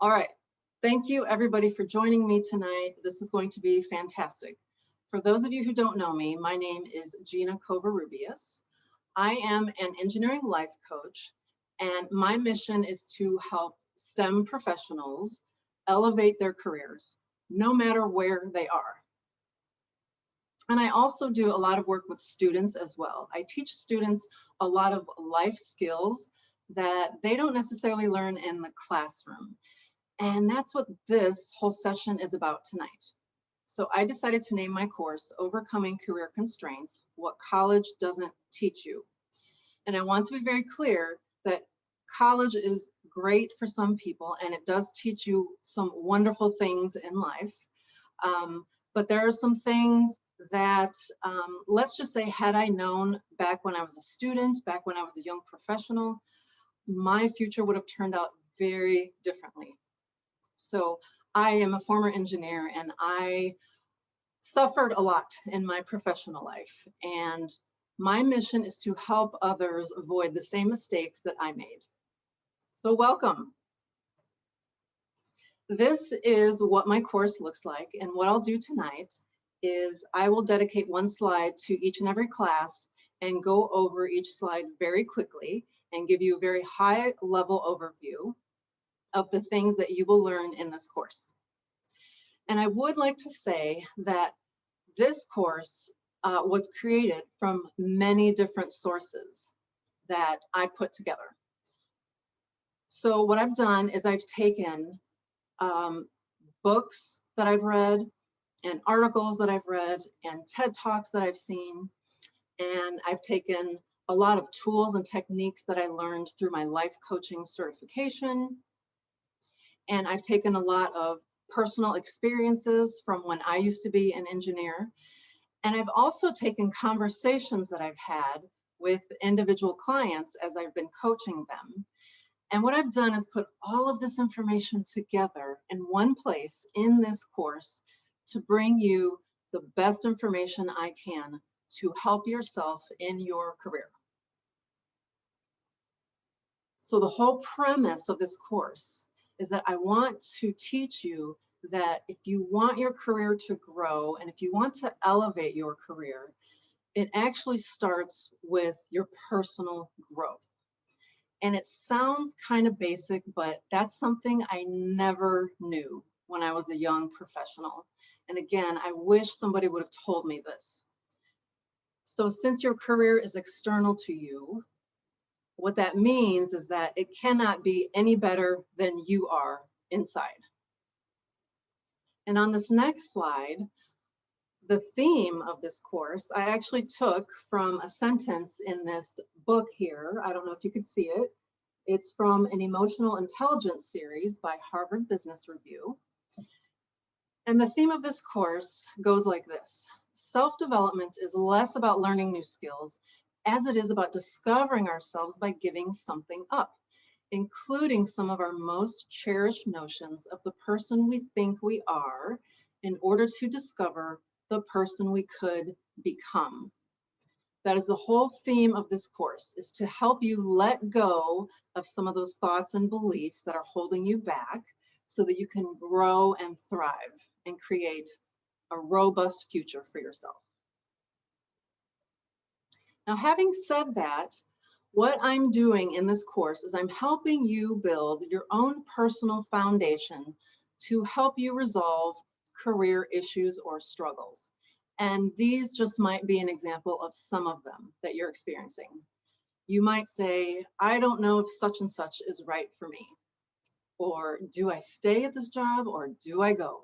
All right. Thank you everybody for joining me tonight. This is going to be fantastic. For those of you who don't know me, my name is Gina Covarrubias. I am an engineering life coach, and my mission is to help STEM professionals elevate their careers, no matter where they are. And I also do a lot of work with students as well. I teach students a lot of life skills that they don't necessarily learn in the classroom. And that's what this whole session is about tonight. So I decided to name my course, Overcoming Career Constraints, What College Doesn't Teach You. And I want to be very clear that college is great for some people and it does teach you some wonderful things in life. But there are some things that, let's just say, had I known back when I was a student, back when I was a young professional, my future would have turned out very differently. So I am a former engineer and I suffered a lot in my professional life. And my mission is to help others avoid the same mistakes that I made. So welcome. This is what my course looks like. And what I'll do tonight is I will dedicate one slide to each and every class and go over each slide very quickly and give you a very high level overview of the things that you will learn in this course. And I would like to say that this course was created from many different sources that I put together. So what I've done is I've taken books that I've read and articles that I've read and TED Talks that I've seen, and I've taken a lot of tools and techniques that I learned through my life coaching certification. And I've taken a lot of personal experiences from when I used to be an engineer. And I've also taken conversations that I've had with individual clients as I've been coaching them. And what I've done is put all of this information together in one place in this course to bring you the best information I can to help yourself in your career. So the whole premise of this course is that I want to teach you that if you want your career to grow and if you want to elevate your career, it actually starts with your personal growth. And it sounds kind of basic, but that's something I never knew when I was a young professional. And again, I wish somebody would have told me this. So since your career is external to you, what that means is that it cannot be any better than you are inside. And on this next slide, the theme of this course, I actually took from a sentence in this book here. I don't know if you could see it. It's from an emotional intelligence series by Harvard Business Review. And the theme of this course goes like this: self-development is less about learning new skills as it is about discovering ourselves by giving something up, including some of our most cherished notions of the person we think we are in order to discover the person we could become. That is the whole theme of this course, is to help you let go of some of those thoughts and beliefs that are holding you back so that you can grow and thrive and create a robust future for yourself. Now, having said that, what I'm doing in this course is I'm helping you build your own personal foundation to help you resolve career issues or struggles. And these just might be an example of some of them that you're experiencing. You might say, I don't know if such and such is right for me. Or do I stay at this job or do I go?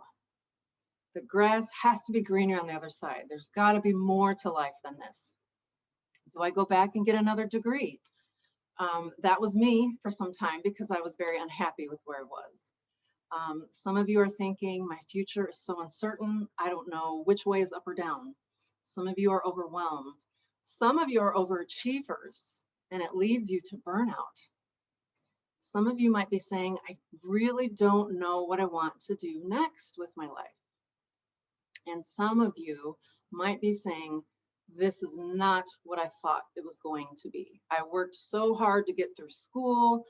The grass has to be greener on the other side. There's got to be more to life than this. Do I go back and get another degree? That was me for some time because I was very unhappy with where I was. Some of you are thinking, my future is so uncertain, I don't know which way is up or down. Some of you are overwhelmed. Some of you are overachievers, and it leads you to burnout. Some of you might be saying, I really don't know what I want to do next with my life. And some of you might be saying, this is not what I thought it was going to be. I worked so hard to get through school,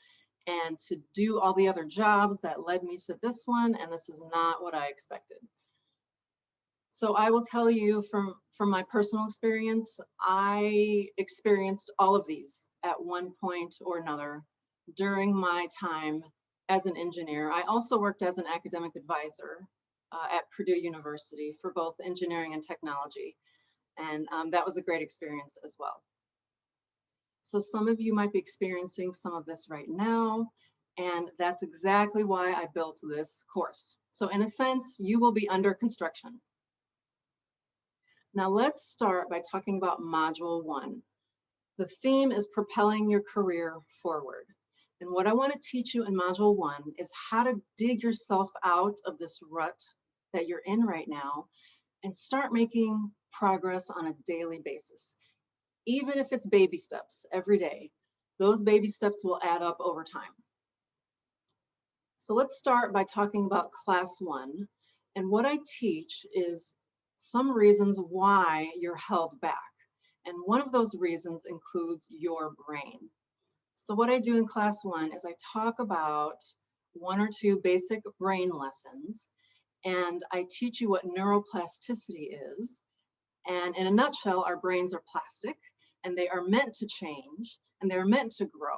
and to do all the other jobs that led me to this one, and this is not what I expected. So I will tell you from my personal experience, I experienced all of these at one point or another during my time as an engineer. I also worked as an academic advisor at Purdue University for both engineering and technology, and that was a great experience as well. So some of you might be experiencing some of this right now, and that's exactly why I built this course. So in a sense, you will be under construction. Now let's start by talking about Module 1. The theme is propelling your career forward. And what I want to teach you in Module 1 is how to dig yourself out of this rut that you're in right now and start making progress on a daily basis. Even if it's baby steps every day, those baby steps will add up over time. So let's start by talking about Class 1. And what I teach is some reasons why you're held back. And one of those reasons includes your brain. So what I do in Class 1 is I talk about 1 or 2 basic brain lessons, and I teach you what neuroplasticity is. And in a nutshell, our brains are plastic, and they are meant to change, and they're meant to grow.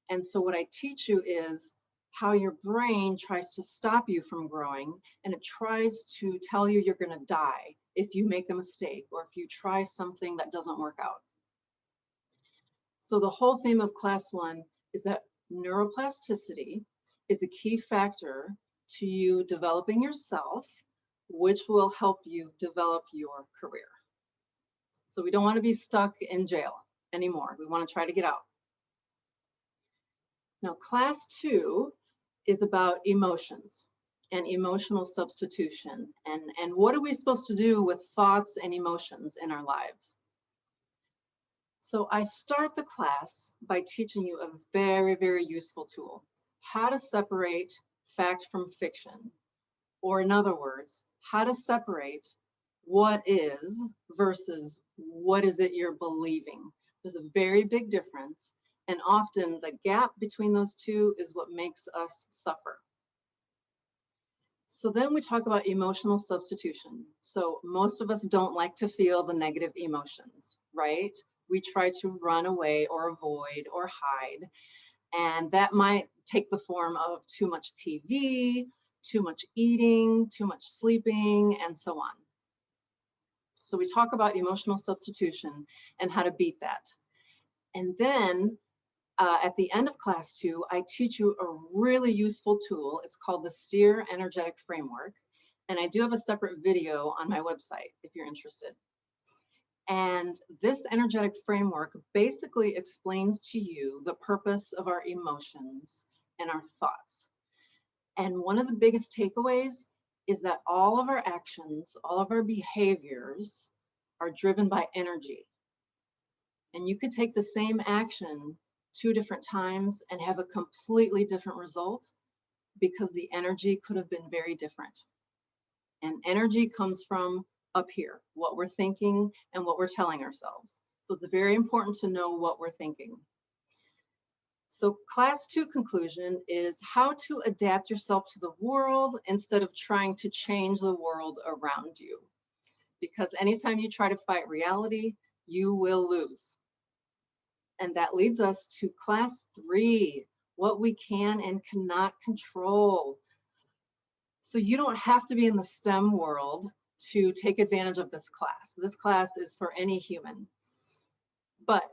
And so what I teach you is how your brain tries to stop you from growing, and it tries to tell you you're going to die if you make a mistake or if you try something that doesn't work out. So the whole theme of Class 1 is that neuroplasticity is a key factor to you developing yourself, which will help you develop your career. So we don't want to be stuck in jail anymore. We want to try to get out. Now, Class 2 is about emotions and emotional substitution. And what are we supposed to do with thoughts and emotions in our lives? So I start the class by teaching you a very, very useful tool, how to separate fact from fiction. Or in other words, how to separate what is versus what is it you're believing. There's a very big difference, and often the gap between those two is what makes us suffer. So then we talk about emotional substitution. So most of us don't like to feel the negative emotions, right? We try to run away or avoid or hide. And that might take the form of too much TV, too much eating, too much sleeping, and so on. So we talk about emotional substitution and how to beat that. And then at the end of Class 2, I teach you a really useful tool. It's called the Steer Energetic Framework. And I do have a separate video on my website if you're interested. And this energetic framework basically explains to you the purpose of our emotions and our thoughts. And one of the biggest takeaways is that all of our actions, all of our behaviors are driven by energy. And you could take the same action 2 different times and have a completely different result because the energy could have been very different. And energy comes from up here, what we're thinking and what we're telling ourselves. So it's very important to know what we're thinking. So Class 2 conclusion is how to adapt yourself to the world instead of trying to change the world around you. Because anytime you try to fight reality, you will lose. And that leads us to Class 3, what we can and cannot control. So you don't have to be in the STEM world to take advantage of this class. This class is for any human. But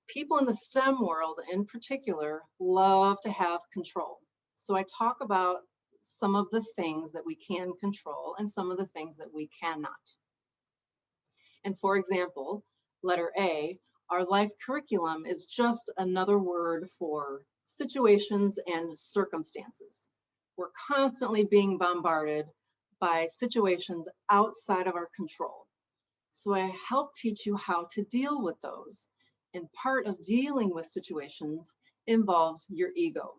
people in the STEM world in particular love to have control. So I talk about some of the things that we can control and some of the things that we cannot. And for example, letter A, our life curriculum is just another word for situations and circumstances. We're constantly being bombarded by situations outside of our control. So I help teach you how to deal with those. And part of dealing with situations involves your ego.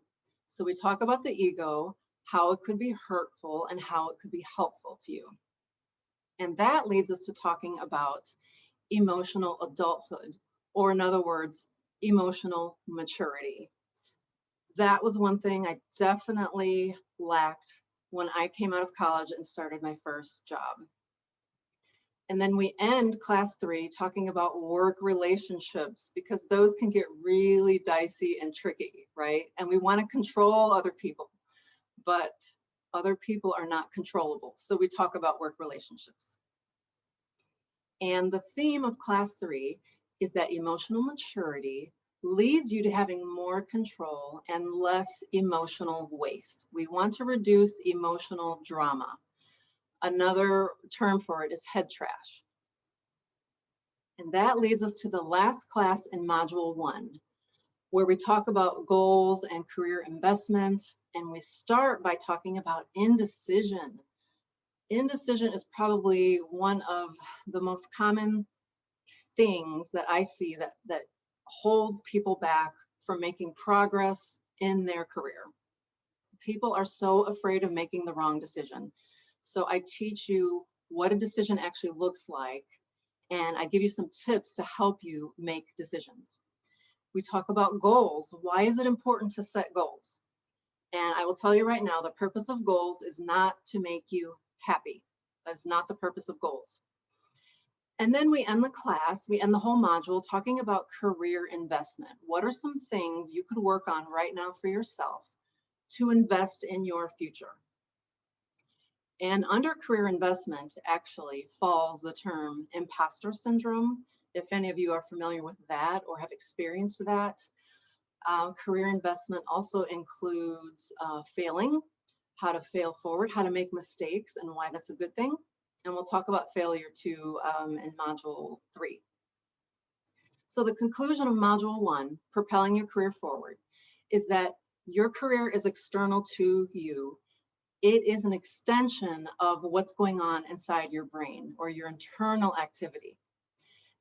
So we talk about the ego, how it could be hurtful and how it could be helpful to you. And that leads us to talking about emotional adulthood, or in other words, emotional maturity. That was one thing I definitely lacked when I came out of college and started my first job. And then we end class 3 talking about work relationships, because those can get really dicey and tricky, right? And we want to control other people, but other people are not controllable. So we talk about work relationships. And the theme of class 3 is that emotional maturity leads you to having more control and less emotional waste. We want to reduce emotional drama. Another term for it is head trash. And that leads us to the last class in module 1, where we talk about goals and career investment. And we start by talking about indecision. Indecision is probably one of the most common things that I see that holds people back from making progress in their career. People are so afraid of making the wrong decision. So I teach you what a decision actually looks like, and I give you some tips to help you make decisions. We talk about goals. Why is it important to set goals? And I will tell you right now, the purpose of goals is not to make you happy. That's not the purpose of goals. And then we end the class, we end the whole module talking about career investment. What are some things you could work on right now for yourself to invest in your future? And under career investment actually falls the term imposter syndrome. If any of you are familiar with that or have experienced that, career investment also includes failing, how to fail forward, how to make mistakes, and why that's a good thing. And we'll talk about failure too in module 3. So the conclusion of module 1, propelling your career forward, is that your career is external to you. It is an extension of what's going on inside your brain or your internal activity.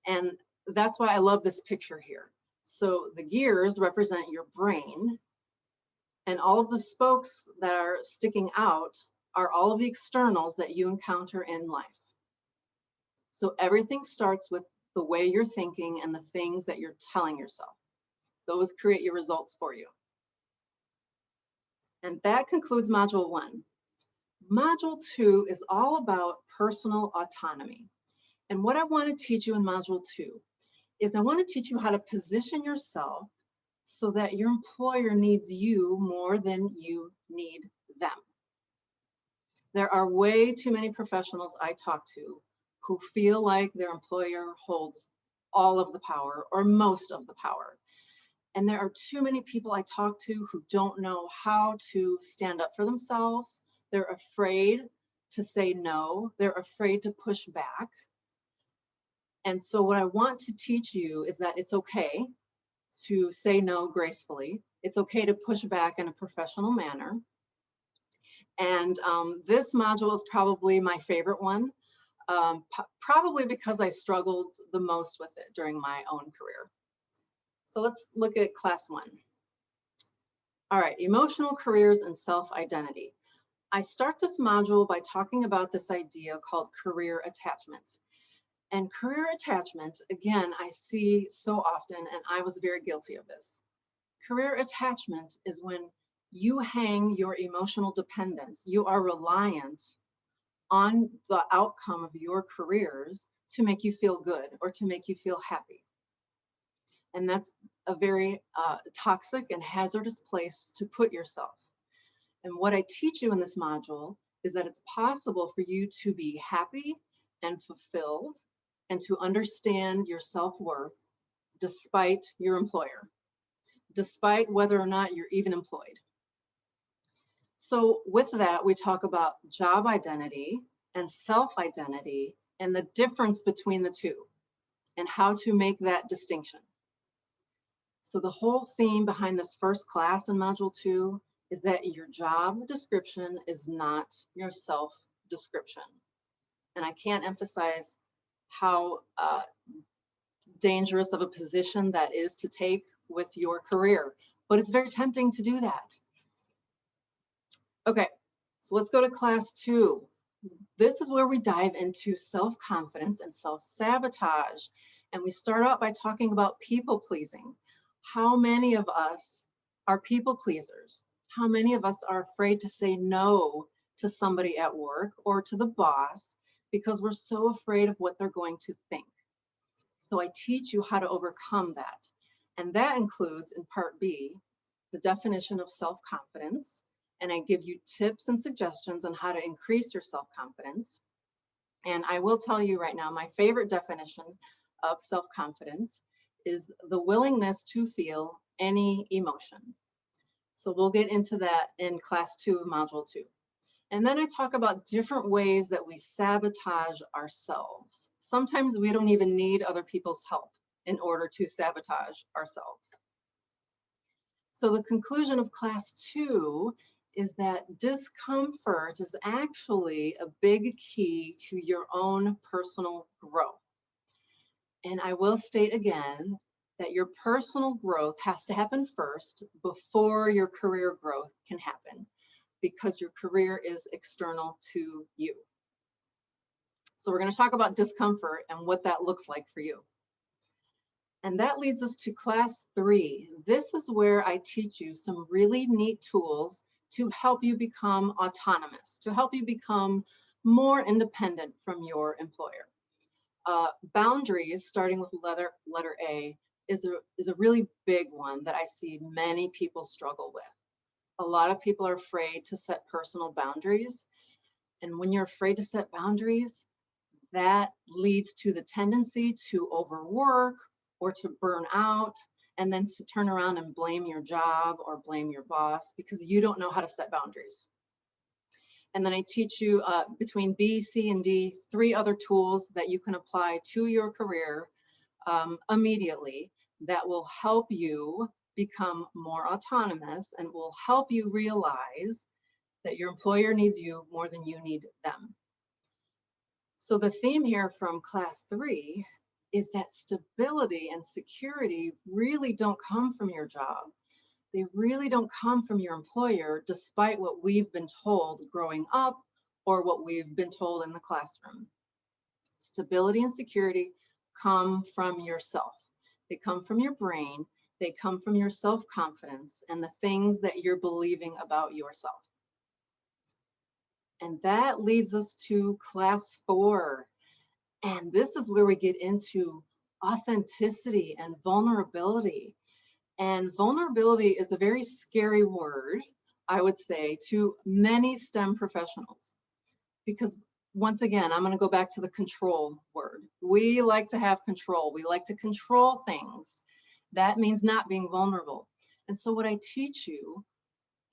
And that's why I love this picture here. So the gears represent your brain, and all of the spokes that are sticking out are all of the externals that you encounter in life. So everything starts with the way you're thinking and the things that you're telling yourself. Those create your results for you. And that concludes module 1. Module 2 is all about personal autonomy. And what I want to teach you in module 2 is I want to teach you how to position yourself so that your employer needs you more than you need them. There are way too many professionals I talk to who feel like their employer holds all of the power or most of the power. And there are too many people I talk to who don't know how to stand up for themselves. They're afraid to say no. They're afraid to push back. And so what I want to teach you is that it's okay to say no gracefully. It's okay to push back in a professional manner. And this module is probably my favorite one, probably because I struggled the most with it during my own career. So let's look at class 1. All right, emotional careers and self-identity. I start this module by talking about this idea called career attachment. And career attachment, again, I see so often, and I was very guilty of this. Career attachment is when you hang your emotional dependence. You are reliant on the outcome of your careers to make you feel good or to make you feel happy. And that's a very toxic and hazardous place to put yourself. And what I teach you in this module is that it's possible for you to be happy and fulfilled and to understand your self-worth despite your employer, despite whether or not you're even employed. So with that, we talk about job identity and self-identity and the difference between the two and how to make that distinction. So the whole theme behind this first class in module 2 is that your job description is not your self-description. And I can't emphasize how dangerous of a position that is to take with your career, but it's very tempting to do that. Okay, so let's go to class 2. This is where we dive into self-confidence and self-sabotage. And we start out by talking about people pleasing. How many of us are people pleasers. How many of us are afraid to say no to somebody at work or to the boss because we're so afraid of what they're going to think? So I teach you how to overcome that. And that includes, in part B, the definition of self-confidence. And I give you tips and suggestions on how to increase your self-confidence. And I will tell you right now, my favorite definition of self-confidence is the willingness to feel any emotion. So we'll get into that in class 2 of module 2. And then I talk about different ways that we sabotage ourselves. Sometimes we don't even need other people's help in order to sabotage ourselves. So the conclusion of class 2 is that discomfort is actually a big key to your own personal growth. And I will state again that your personal growth has to happen first before your career growth can happen, because your career is external to you. So we're going to talk about discomfort and what that looks like for you. And that leads us to class 3. This is where I teach you some really neat tools to help you become autonomous, to help you become more independent from your employer. Boundaries, starting with letter A, is a really big one that I see many people struggle with. A lot of people are afraid to set personal boundaries. And when you're afraid to set boundaries, that leads to the tendency to overwork or to burn out, and then to turn around and blame your job or blame your boss because you don't know how to set boundaries. And then I teach you between B, C, and D, 3 other tools that you can apply to your career immediately that will help you become more autonomous and will help you realize that your employer needs you more than you need them. So the theme here from class 3 is that stability and security really don't come from your job. They really don't come from your employer, despite what we've been told growing up or what we've been told in the classroom. Stability and security come from yourself. They come from your brain. They come from your self-confidence and the things that you're believing about yourself. And that leads us to class 4. And this is where we get into authenticity and vulnerability. And vulnerability is a very scary word, I would say, to many STEM professionals. Because once again, I'm going to go back to the control word. We like to have control. We like to control things. That means not being vulnerable. And so what I teach you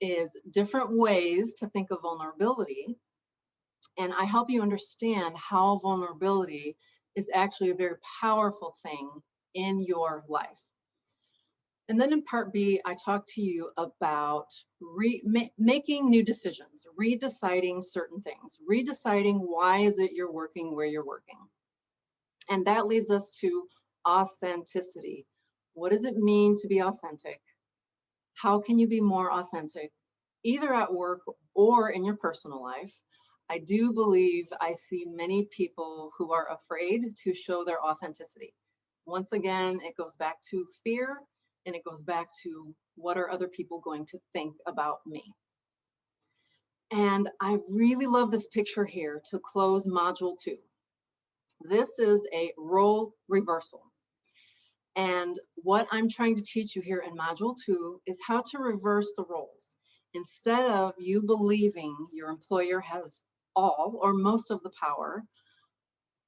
is different ways to think of vulnerability. And I help you understand how vulnerability is actually a very powerful thing in your life. And then in part B, I talk to you about making new decisions, redeciding certain things, redeciding why is it you're working where you're working. And that leads us to authenticity. What does it mean to be authentic? How can you be more authentic, either at work or in your personal life? I do believe I see many people who are afraid to show their authenticity. Once again, it goes back to fear, and it goes back to what are other people going to think about me? And I really love this picture here to close module 2. This is a role reversal. And what I'm trying to teach you here in module 2 is how to reverse the roles. Instead of you believing your employer has all or most of the power,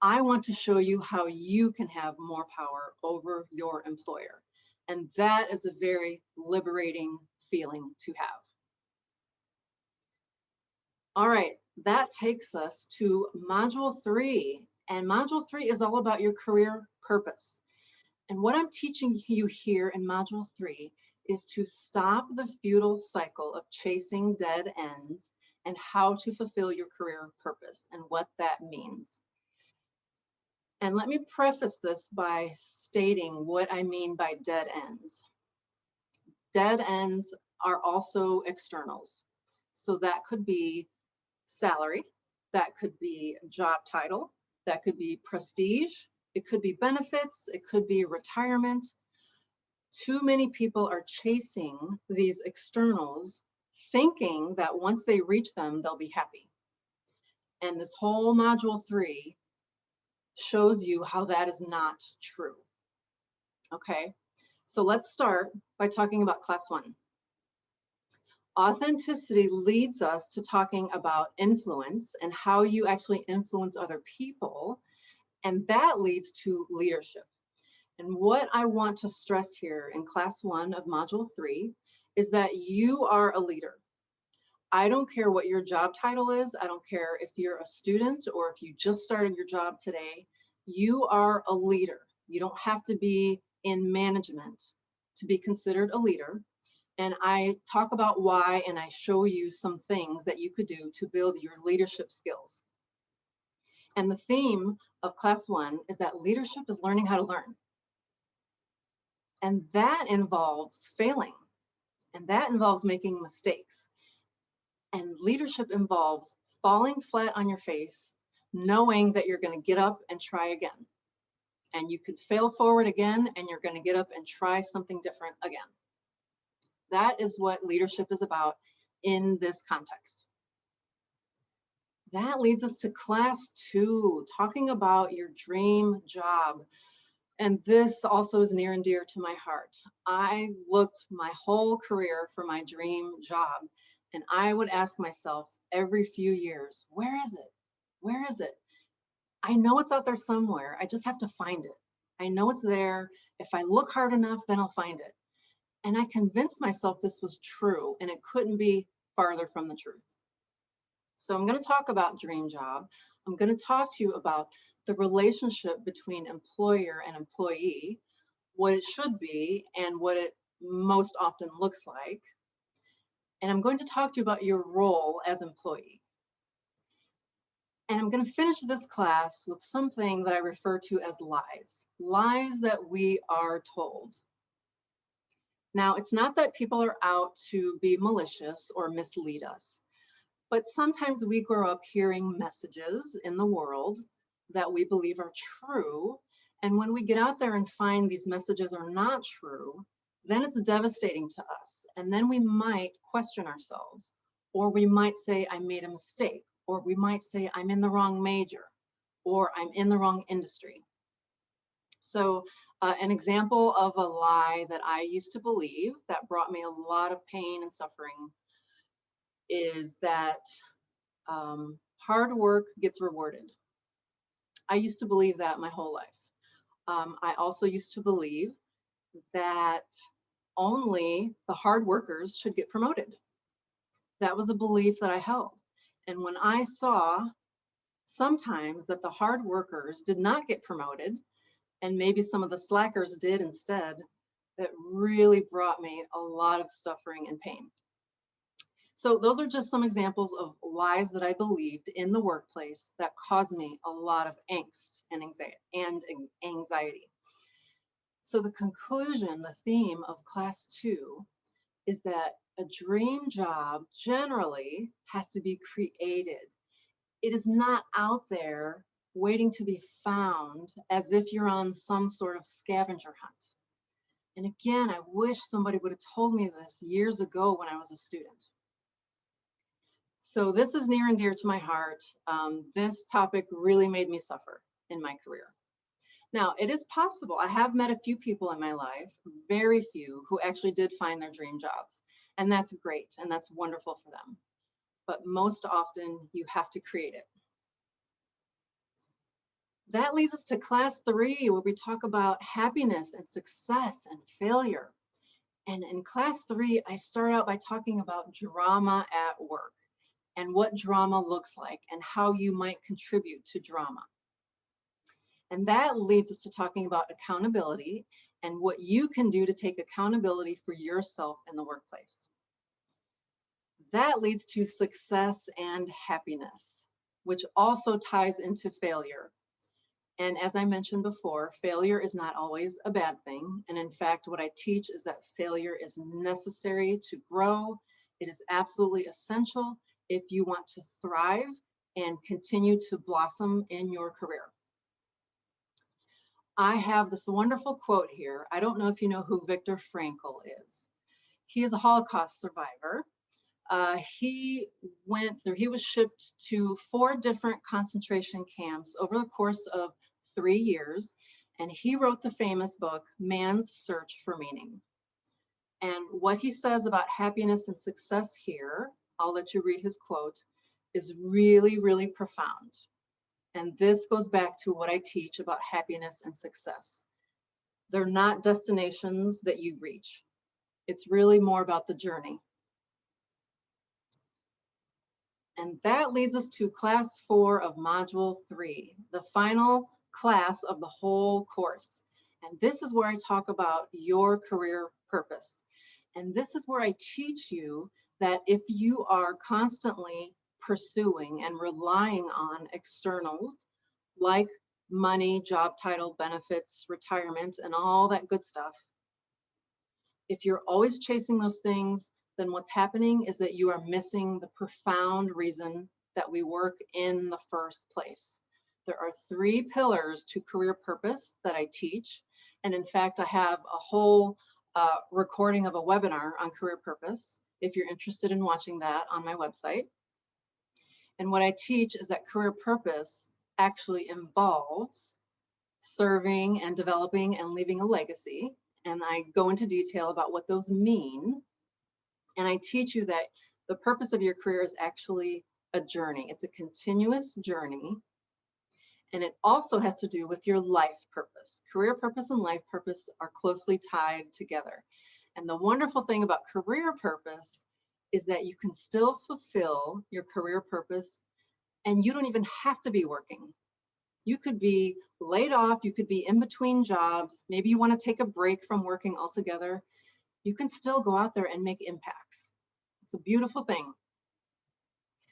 I want to show you how you can have more power over your employer. And that is a very liberating feeling to have. All right, that takes us to module 3. And module 3 is all about your career purpose. And what I'm teaching you here in module 3 is to stop the futile cycle of chasing dead ends and how to fulfill your career purpose and what that means. And let me preface this by stating what I mean by dead ends. Dead ends are also externals. So that could be salary, that could be job title, that could be prestige, it could be benefits, it could be retirement. Too many people are chasing these externals, thinking that once they reach them, they'll be happy. And this whole module 3 shows you how that is not true. Okay, so let's start by talking about class 1. Authenticity leads us to talking about influence and how you actually influence other people, and that leads to leadership. And what I want to stress here in class 1 of module 3 is that you are a leader. I don't care what your job title is. I don't care if you're a student or if you just started your job today. You are a leader. You don't have to be in management to be considered a leader. And I talk about why, and I show you some things that you could do to build your leadership skills. And the theme of class 1 is that leadership is learning how to learn. And that involves failing, and that involves making mistakes. And leadership involves falling flat on your face, knowing that you're going to get up and try again. And you could fail forward again, and you're going to get up and try something different again. That is what leadership is about in this context. That leads us to class 2, talking about your dream job. And this also is near and dear to my heart. I looked my whole career for my dream job, and I would ask myself every few years, where is it? Where is it? I know it's out there somewhere. I just have to find it. I know it's there. If I look hard enough, then I'll find it. And I convinced myself this was true, and it couldn't be farther from the truth. So I'm going to talk about dream job. I'm going to talk to you about the relationship between employer and employee, what it should be, and what it most often looks like. And I'm going to talk to you about your role as employee. And I'm going to finish this class with something that I refer to as lies that we are told. Now, it's not that people are out to be malicious or mislead us, but sometimes we grow up hearing messages in the world that we believe are true. And when we get out there and find these messages are not true, then it's devastating to us. And then we might question ourselves, or we might say, I made a mistake, or we might say, I'm in the wrong major, or I'm in the wrong industry. So an example of a lie that I used to believe that brought me a lot of pain and suffering is that hard work gets rewarded. I used to believe that my whole life. I also used to believe that only the hard workers should get promoted. That was a belief that I held. And when I saw sometimes that the hard workers did not get promoted, and maybe some of the slackers did instead, that really brought me a lot of suffering and pain. So those are just some examples of lies that I believed in the workplace that caused me a lot of angst and anxiety. So the conclusion, the theme of class 2 is that a dream job generally has to be created. It is not out there waiting to be found as if you're on some sort of scavenger hunt. And again, I wish somebody would have told me this years ago when I was a student. So this is near and dear to my heart. This topic really made me suffer in my career. Now, it is possible. I have met a few people in my life, very few, who actually did find their dream jobs. And that's great, and that's wonderful for them. But most often, you have to create it. That leads us to class 3, where we talk about happiness and success and failure. And in class 3, I start out by talking about drama at work and what drama looks like and how you might contribute to drama. And that leads us to talking about accountability and what you can do to take accountability for yourself in the workplace. That leads to success and happiness, which also ties into failure. And as I mentioned before, failure is not always a bad thing. And in fact, what I teach is that failure is necessary to grow. It is absolutely essential if you want to thrive and continue to blossom in your career. I have this wonderful quote here. I don't know if you know who Viktor Frankl is. He is a Holocaust survivor. He was shipped to 4 different concentration camps over the course of 3 years, and he wrote the famous book, Man's Search for Meaning. And what he says about happiness and success here, I'll let you read his quote, is really, really profound. And this goes back to what I teach about happiness and success. They're not destinations that you reach. It's really more about the journey. And that leads us to class 4 of module 3, the final class of the whole course. And this is where I talk about your career purpose. And this is where I teach you that if you are constantly pursuing and relying on externals like money, job title, benefits, retirement, and all that good stuff, if you're always chasing those things, then what's happening is that you are missing the profound reason that we work in the first place. There are 3 pillars to career purpose that I teach. And in fact, I have a whole recording of a webinar on career purpose, if you're interested in watching that on my website. And what I teach is that career purpose actually involves serving and developing and leaving a legacy. And I go into detail about what those mean. And I teach you that the purpose of your career is actually a journey. It's a continuous journey. And it also has to do with your life purpose. Career purpose and life purpose are closely tied together. And the wonderful thing about career purpose is that you can still fulfill your career purpose and you don't even have to be working. You could be laid off, you could be in between jobs, maybe you want to take a break from working altogether. You can still go out there and make impacts. It's a beautiful thing.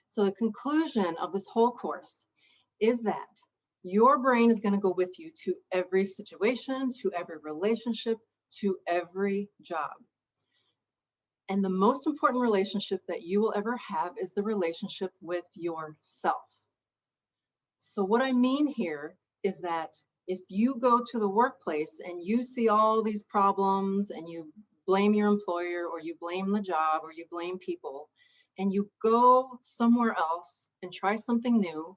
So the conclusion of this whole course is that your brain is going to go with you to every situation, to every relationship, to every job. And the most important relationship that you will ever have is the relationship with yourself. So what I mean here is that if you go to the workplace and you see all these problems and you blame your employer or you blame the job or you blame people and you go somewhere else and try something new,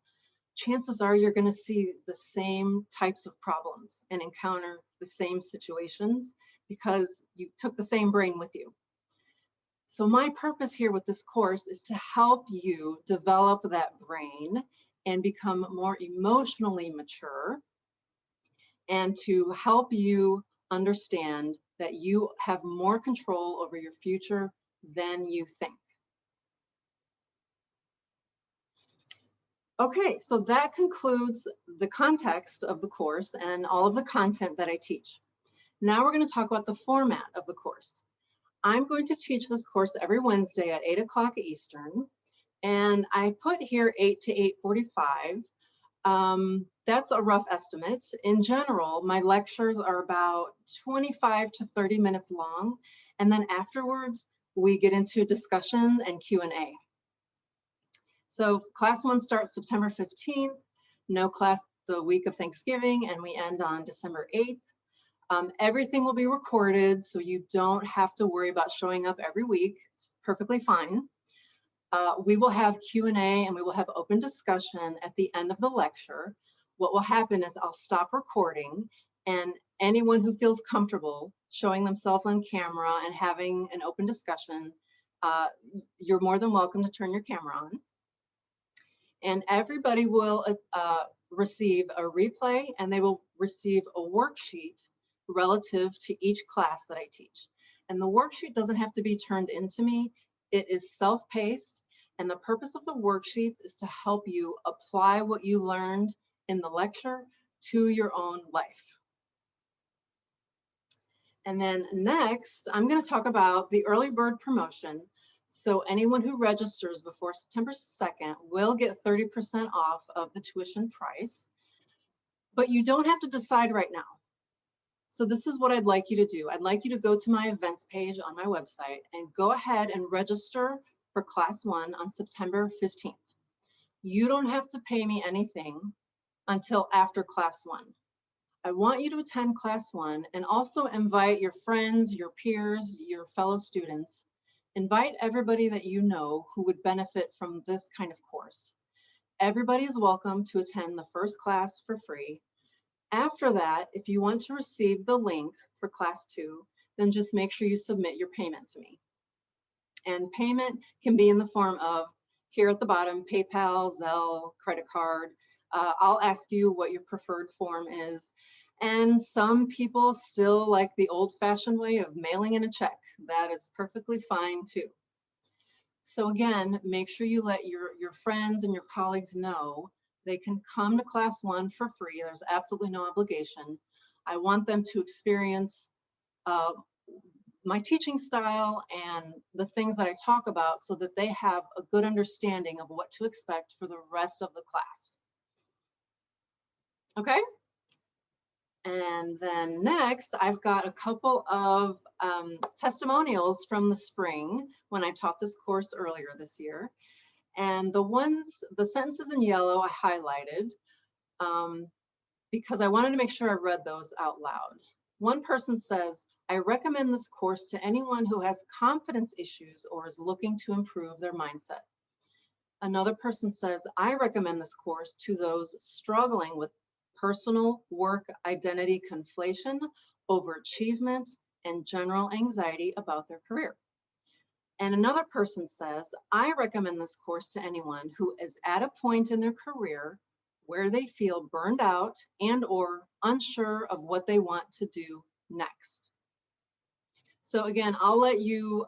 chances are you're going to see the same types of problems and encounter the same situations because you took the same brain with you. So my purpose here with this course is to help you develop that brain and become more emotionally mature, and to help you understand that you have more control over your future than you think. Okay, so that concludes the context of the course and all of the content that I teach. Now we're going to talk about the format of the course. I'm going to teach this course every Wednesday at 8 o'clock Eastern, and I put here 8 to 8:45. That's a rough estimate. In general, my lectures are about 25 to 30 minutes long, and then afterwards we get into discussion and Q&A. So class 1 starts September 15th, no class the week of Thanksgiving, and we end on December 8th. Everything will be recorded, so you don't have to worry about showing up every week. It's perfectly fine. We will have Q&A and we will have open discussion at the end of the lecture. What will happen is I'll stop recording, and anyone who feels comfortable showing themselves on camera and having an open discussion, you're more than welcome to turn your camera on. And everybody will receive a replay, and they will receive a worksheet relative to each class that I teach. And the worksheet doesn't have to be turned into me. It is self-paced, and the purpose of the worksheets is to help you apply what you learned in the lecture to your own life. And then next, I'm going to talk about the early bird promotion. So anyone who registers before September 2nd will get 30% off of the tuition price, but you don't have to decide right now. So this is what I'd like you to do. I'd like you to go to my events page on my website and go ahead and register for class 1 on September 15th. You don't have to pay me anything until after class 1. I want you to attend class 1 and also invite your friends, your peers, your fellow students. Invite everybody that you know who would benefit from this kind of course. Everybody is welcome to attend the first class for free. After that, if you want to receive the link for class 2, then just make sure you submit your payment to me. And payment can be in the form of, here at the bottom, PayPal, Zelle, credit card. I'll ask you what your preferred form is. And some people still like the old-fashioned way of mailing in a check. That is perfectly fine too. So again, make sure you let your friends and your colleagues know they can come to class 1 for free. There's absolutely no obligation. I want them to experience my teaching style and the things that I talk about so that they have a good understanding of what to expect for the rest of the class. Okay? And then next, I've got a couple of testimonials from the spring when I taught this course earlier this year. And the sentences in yellow I highlighted because I wanted to make sure I read those out loud. One person says, I recommend this course to anyone who has confidence issues or is looking to improve their mindset. Another person says, I recommend this course to those struggling with personal work identity conflation, overachievement, and general anxiety about their career. And another person says, I recommend this course to anyone who is at a point in their career where they feel burned out and or unsure of what they want to do next. So again, I'll let you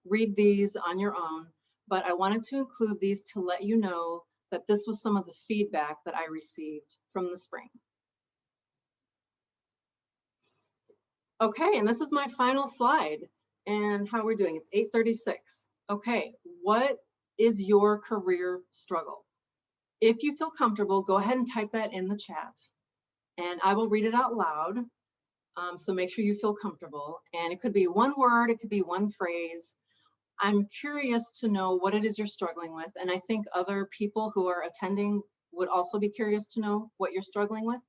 read these on your own, but I wanted to include these to let you know that this was some of the feedback that I received from the spring. Okay, and this is my final slide and how we're doing. It's 8:36. Okay, what is your career struggle? If you feel comfortable, go ahead and type that in the chat and I will read it out loud. So make sure you feel comfortable. And it could be one word, it could be one phrase. I'm curious to know what it is you're struggling with. And I think other people who are attending would also be curious to know what you're struggling with.